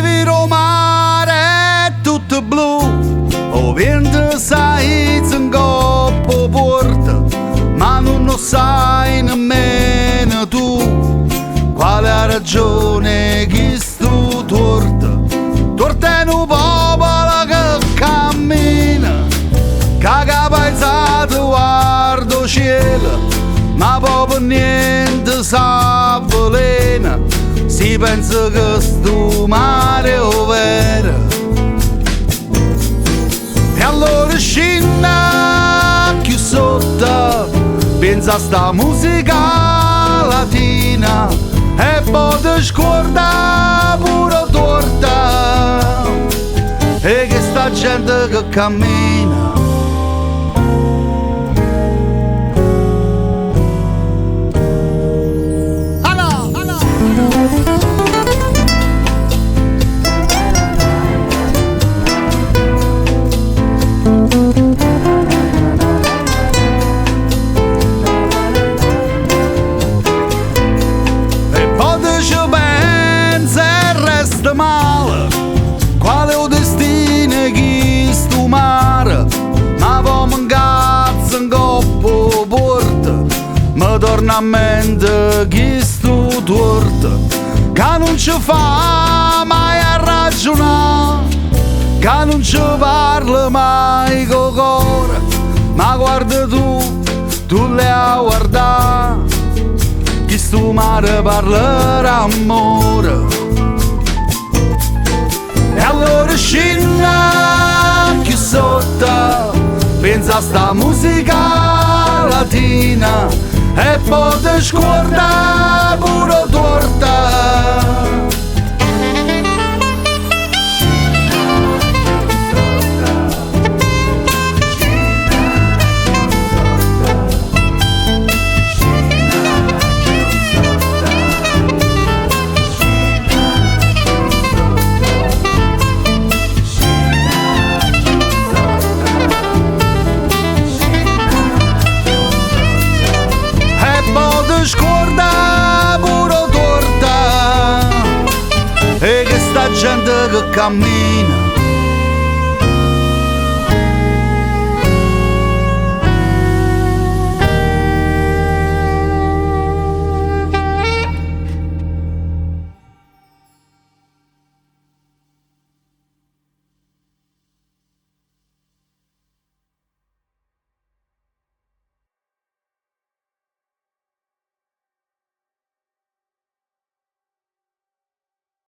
viro mare tutto blu, o vento sai in coppa porta, ma non lo sai nemmeno tu quale ha ragione chi stu torta. Torta è un popolo che cammina, che paesato guardo cielo, ma proprio niente s'avvelena, si pensa che sto mare è vero. E allora scinna più sotto, pensa a sta musica latina, e poi ti scorda pure torta, e che sta gente che cammina. Male, quale è il destino chi stu mare, ma poi mi incazzo in coppa porta, mi torna a mente chi stu torta, che non ci fa mai a ragionare, che non ci parla mai col cuore, ma guarda tu le a guardare, chi stu mare parlerà amore. E allora scinna più sotto, pensa a sta musica latina, e poi ti scorda pure torta. Scorda pure torta, e che sta gente che cammina.